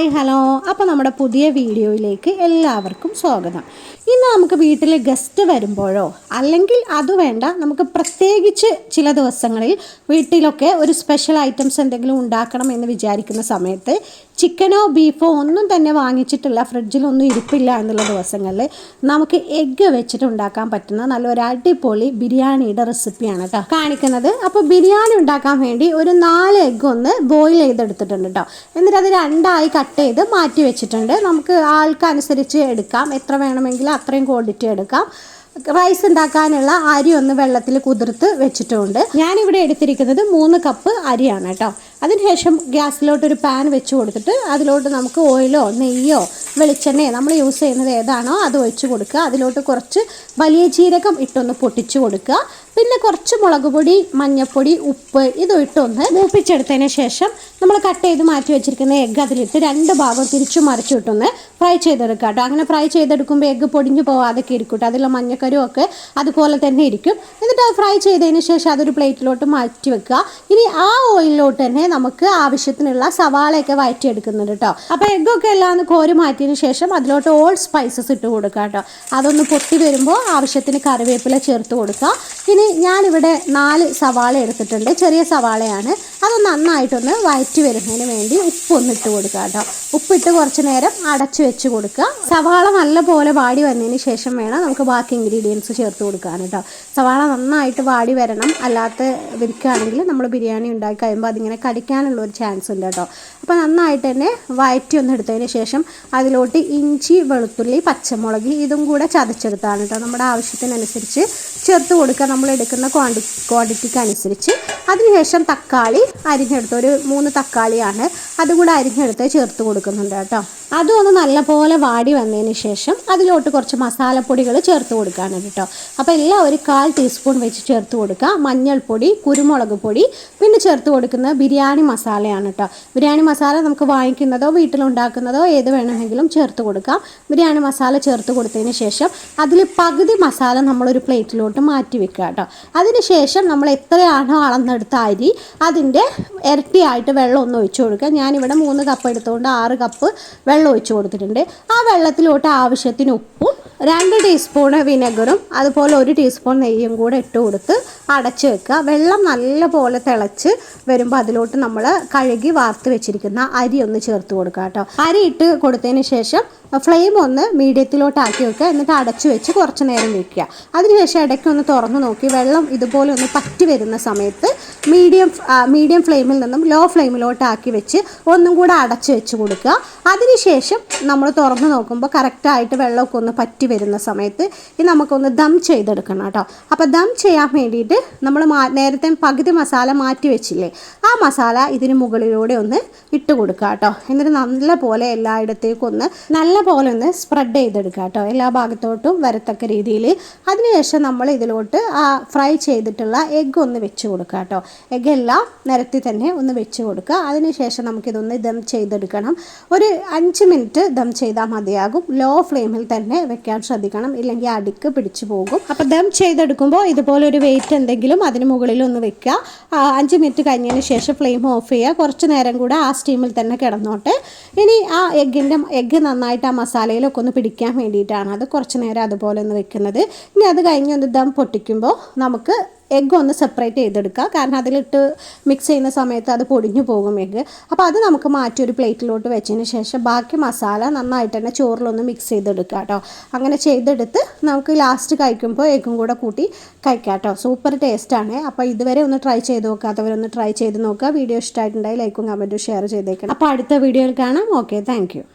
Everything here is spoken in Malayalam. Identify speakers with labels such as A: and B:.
A: Hi hello. അപ്പോൾ നമ്മുടെ പുതിയ വീഡിയോയിലേക്ക് എല്ലാവർക്കും സ്വാഗതം. ഇന്ന് നമുക്ക് വീട്ടിൽ ഗസ്റ്റ് വരുമ്പോഴോ അല്ലെങ്കിൽ അത് വേണ്ട, നമുക്ക് പ്രത്യേകിച്ച് ചില ദിവസങ്ങളിൽ വീട്ടിലൊക്കെ ഒരു സ്പെഷ്യൽ ഐറ്റംസ് എന്തെങ്കിലും ഉണ്ടാക്കണം എന്ന് വിചാരിക്കുന്ന സമയത്ത് ചിക്കനോ ബീഫോ ഒന്നും തന്നെ വാങ്ങിച്ചിട്ടില്ല, ഫ്രിഡ്ജിലൊന്നും ഇരിപ്പില്ല എന്നുള്ള ദിവസങ്ങളിൽ നമുക്ക് എഗ്ഗ് വെച്ചിട്ട് ഉണ്ടാക്കാൻ പറ്റുന്ന നല്ലൊരു അടിപൊളി ബിരിയാണിയുടെ റെസിപ്പിയാണ് കേട്ടോ കാണിക്കുന്നത്. അപ്പോൾ ബിരിയാണി ഉണ്ടാക്കാൻ വേണ്ടി ഒരു 4 എഗ്ഗ് ഒന്ന് ബോയിൽ ചെയ്തെടുത്തിട്ടുണ്ട് കേട്ടോ. എന്നിട്ട് അത് രണ്ടായി കട്ട് ചെയ്ത് മാറ്റി വെച്ചിട്ടുണ്ട്. നമുക്ക് ആൾക്കനുസരിച്ച് എടുക്കാം, എത്ര വേണമെങ്കിലും അത്രയും ക്വാണ്ടിറ്റി എടുക്കാം. റൈസ് ഉണ്ടാക്കാനുള്ള അരി ഒന്ന് വെള്ളത്തിൽ കുതിർത്ത് വെച്ചിട്ടുണ്ട്. ഞാനിവിടെ എടുത്തിരിക്കുന്നത് 3 കപ്പ് അരിയാണ് കേട്ടോ. അതിനുശേഷം ഗ്യാസിലോട്ടൊരു പാൻ വെച്ച് കൊടുത്തിട്ട് അതിലോട്ട് നമുക്ക് ഓയിലോ നെയ്യോ വെളിച്ചെണ്ണയോ നമ്മൾ യൂസ് ചെയ്യുന്നത് ഏതാണോ അത് ഒഴിച്ച് കൊടുക്കുക. അതിലോട്ട് കുറച്ച് വലിയ ജീരകം ഇട്ടൊന്ന് പൊട്ടിച്ച് കൊടുക്കുക. പിന്നെ കുറച്ച് മുളക് പൊടി, മഞ്ഞൾപ്പൊടി, ഉപ്പ് ഇതും ഇട്ടൊന്ന് മൂപ്പിച്ചെടുത്തതിന് ശേഷം നമ്മൾ കട്ട് ചെയ്ത് മാറ്റി വെച്ചിരിക്കുന്ന എഗ്ഗ് അതിലിട്ട് 2 ഭാഗം തിരിച്ചു മറിച്ചിട്ടൊന്ന് ഫ്രൈ ചെയ്തെടുക്കുക കേട്ടോ. അങ്ങനെ ഫ്രൈ ചെയ്തെടുക്കുമ്പോൾ എഗ്ഗ് പൊടിഞ്ഞു പോകാതൊക്കെ ഇരിക്കും കേട്ടോ. അതിലുള്ള മഞ്ഞക്കരും ഒക്കെ അതുപോലെ തന്നെ ഇരിക്കും. എന്നിട്ട് അത് ഫ്രൈ ചെയ്തതിന് ശേഷം അതൊരു പ്ലേറ്റിലോട്ട് മാറ്റി വെക്കുക. ഇനി ആ ഓയിലിലോട്ട് തന്നെ നമുക്ക് ആവശ്യത്തിനുള്ള സവാളയൊക്കെ വഴറ്റിയെടുക്കുന്നുണ്ട് കേട്ടോ. അപ്പോൾ എഗ്ഗൊക്കെ എല്ലാം കോരി മാറ്റിയതിന് ശേഷം അതിലോട്ട് ഓൾ സ്പൈസസ് ഇട്ട് കൊടുക്കുക കേട്ടോ. അതൊന്ന് പൊട്ടി വരുമ്പോൾ ആവശ്യത്തിന് കറിവേപ്പില ചേർത്ത് കൊടുക്കുക. ഇനി ഞാനിവിടെ 4 സവാള എടുത്തിട്ടുണ്ട്, ചെറിയ സവാളയാണ്. അത് നന്നായിട്ടൊന്ന് വഴറ്റി വരുന്നതിന് വേണ്ടി ഉപ്പൊന്ന് ഇട്ട് കൊടുക്കുക കേട്ടോ. ഉപ്പിട്ട് കുറച്ച് നേരം അടച്ചു വെച്ച് കൊടുക്കുക. സവാള നല്ലപോലെ വാടി വന്നതിന് ശേഷം വേണം നമുക്ക് ബാക്കി ഇൻഗ്രീഡിയൻസ് ചേർത്ത് കൊടുക്കാൻ കേട്ടോ. സവാള നന്നായിട്ട് വാടി വരണം, അല്ലാത്ത വിരിക്കുകയാണെങ്കിൽ നമ്മൾ ബിരിയാണി ഉണ്ടാക്കി കഴിയുമ്പോൾ അതിങ്ങനെ കടിക്കാനുള്ള ഒരു ചാൻസ് ഉണ്ട് കേട്ടോ. അപ്പോൾ നന്നായിട്ട് തന്നെ വഴറ്റി ഒന്ന് എടുത്തതിന് ശേഷം അതിലോട്ട് ഇഞ്ചി, വെളുത്തുള്ളി, പച്ചമുളക് ഇതും കൂടെ ചതച്ചെടുത്താണ് കേട്ടോ. നമ്മുടെ ആവശ്യത്തിനനുസരിച്ച് ചേർത്ത് കൊടുക്കുക, നമ്മൾ എടുക്കുന്ന ക്വാണ്ടിറ്റിക്ക് അനുസരിച്ച്. അതിനുശേഷം തക്കാളി അരിഞ്ഞെടുത്ത് ഒരു 3 തക്കാളിയാണ്, അതുകൂടെ അരിഞ്ഞെടുത്ത് ചേർത്ത് കൊടുക്കുന്നുണ്ട് കേട്ടോ. അതും ഒന്ന് നല്ലപോലെ വാടി വന്നതിന് ശേഷം അതിലോട്ട് കുറച്ച് മസാലപ്പൊടികൾ ചേർത്ത് കൊടുക്കാനാണ് കേട്ടോ. അപ്പോൾ എല്ലാം ഒരു 1/4 ടീസ്പൂൺ വെച്ച് ചേർത്ത് കൊടുക്കുക. മഞ്ഞൾപ്പൊടി, കുരുമുളക് പൊടി, പിന്നെ ചേർത്ത് കൊടുക്കുന്നത് ബിരിയാണി മസാലയാണ് കേട്ടോ. ബിരിയാണി മസാല നമുക്ക് വാങ്ങിക്കുന്നതോ വീട്ടിലുണ്ടാക്കുന്നതോ ഏത് വേണമെങ്കിലും ചേർത്ത് കൊടുക്കാം. ബിരിയാണി മസാല ചേർത്ത് കൊടുത്തതിന് ശേഷം അതിൽ പകുതി മസാല നമ്മളൊരു പ്ലേറ്റിലോട്ട് മാറ്റി വെക്കുക കേട്ടോ. അതിന് ശേഷം നമ്മൾ എത്രയാണോ അളന്നെടുത്ത അരി അതിൻ്റെ ഇരട്ടിയായിട്ട് വെള്ളം ഒന്ന് ഒഴിച്ചു കൊടുക്കുക. ഞാനിവിടെ 3 കപ്പ് എടുത്തുകൊണ്ട് 6 കപ്പ് വെള്ളം ഒഴിച്ചു കൊടുത്തിട്ടുണ്ട്. ആ വെള്ളത്തിലോട്ട് ആവശ്യത്തിന് ഉപ്പും 2 ടീസ്പൂൺ വിനെഗറും അതുപോലെ 1 ടീസ്പൂൺ നെയ്യും കൂടെ ഇട്ട് കൊടുത്ത് അടച്ച് വെക്കുക. വെള്ളം നല്ലപോലെ തിളച്ച് വരുമ്പോൾ അതിലോട്ട് നമ്മൾ കഴുകി വാർത്ത് വെച്ചിരിക്കുന്ന അരി ഒന്ന് ചേർത്ത് കൊടുക്കുക കേട്ടോ. അരി ഇട്ട് കൊടുത്തതിന് ശേഷം ഫ്ലെയിം ഒന്ന് മീഡിയത്തിലോട്ടാക്കി വെക്കുക. എന്നിട്ട് അടച്ചു വെച്ച് കുറച്ച് നേരം വെക്കുക. അതിനുശേഷം ഇടയ്ക്കൊന്ന് തുറന്ന് നോക്കി വെള്ളം ഇതുപോലെ ഒന്ന് പറ്റി വരുന്ന സമയത്ത് മീഡിയം ഫ്ലെയിമിൽ നിന്നും ലോ ഫ്ലെയിമിലോട്ടാക്കി വെച്ച് ഒന്നും കൂടെ അടച്ചു വെച്ച് കൊടുക്കുക. അതിനുശേഷം നമ്മൾ തുറന്ന് നോക്കുമ്പോൾ കറക്റ്റായിട്ട് വെള്ളമൊക്കെ ഒന്ന് പറ്റി വരുന്ന സമയത്ത് ഇത് നമുക്കൊന്ന് ദം ചെയ്തെടുക്കണം കേട്ടോ. അപ്പോൾ ദം ചെയ്യാൻ വേണ്ടിയിട്ട് നമ്മൾ നേരത്തെ പകുതി മസാല മാറ്റി വെച്ചില്ലേ, ആ മസാല ഇതിന് മുകളിലൂടെ ഒന്ന് ഇട്ട് കൊടുക്കുക കേട്ടോ. എന്നിട്ട് നല്ലപോലെ എല്ലായിടത്തേക്കും നല്ലപോലെ ഒന്ന് സ്പ്രെഡ് ചെയ്തെടുക്കുക കേട്ടോ, എല്ലാ ഭാഗത്തോട്ടും വരത്തക്ക രീതിയിൽ. അതിനുശേഷം നമ്മൾ ഇതിലോട്ട് ആ ഫ്രൈ ചെയ്തിട്ടുള്ള എഗ്ഗ് ഒന്ന് വെച്ച് കൊടുക്കുക കേട്ടോ. എഗ്ഗ് എല്ലാം നിരത്തി തന്നെ ഒന്ന് വെച്ച് കൊടുക്കുക. അതിനുശേഷം നമുക്കിതൊന്ന് ദം ചെയ്തെടുക്കണം. ഒരു 5 മിനിറ്റ് ദം ചെയ്താൽ മതിയാകും. ലോ ഫ്ലെയിമിൽ തന്നെ വെക്കാൻ ശ്രദ്ധിക്കണം, ഇല്ലെങ്കിൽ അടിക്ക് പിടിച്ചു പോകും. അപ്പോൾ ദം ചെയ്തെടുക്കുമ്പോൾ ഇതുപോലെ ഒരു വെയിറ്റ് എന്തെങ്കിലും അതിന് മുകളിൽ ഒന്ന് വെക്കുക. 5 മിനിറ്റ് കഴിഞ്ഞതിന് ശേഷം ഫ്ലെയിം ഓഫ് ചെയ്യുക. കുറച്ച് നേരം കൂടെ ആ സ്റ്റീമിൽ തന്നെ കിടന്നോട്ടെ. ഇനി ആ എഗ്ഗ് നന്നായിട്ട് ആ മസാലയിലൊക്കെ ഒന്ന് പിടിക്കാൻ വേണ്ടിയിട്ടാണ് അത് കുറച്ച് നേരം അതുപോലെ ഒന്ന് വെക്കുന്നത്. ഇനി അത് കഴിഞ്ഞ് ഒന്ന് ദം പൊട്ടിക്കുമ്പോൾ നമുക്ക് എഗ്ഗ് ഒന്ന് സെപ്പറേറ്റ് ചെയ്തെടുക്കുക. കാരണം അതിലിട്ട് മിക്സ് ചെയ്യുന്ന സമയത്ത് അത് പൊടിഞ്ഞു പോകും എഗ്ഗ്. അപ്പോൾ അത് നമുക്ക് മാറ്റി ഒരു പ്ലേറ്റിലോട്ട് വെച്ചതിന് ശേഷം ബാക്കി മസാല നന്നായിട്ട് തന്നെ ചോറിലൊന്ന് മിക്സ് ചെയ്തെടുക്കുക കേട്ടോ. അങ്ങനെ ചെയ്തെടുത്ത് നമുക്ക് ലാസ്റ്റ് കഴിക്കുമ്പോൾ എഗ്ഗും കൂടെ കൂട്ടി കഴിക്കാം കേട്ടോ. സൂപ്പർ ടേസ്റ്റാണ്. അപ്പോൾ ഇതുവരെ ഒന്ന് ട്രൈ ചെയ്ത് നോക്കാത്തവരൊന്ന് ട്രൈ ചെയ്ത് നോക്കുക. വീഡിയോ ഇഷ്ടമായിട്ടുണ്ടെങ്കിൽ ലൈക്കും കമൻറ്റും ഷെയർ ചെയ്തേക്കണം. അപ്പോൾ അടുത്ത വീഡിയോയിൽ കാണാം. Okay, thank you.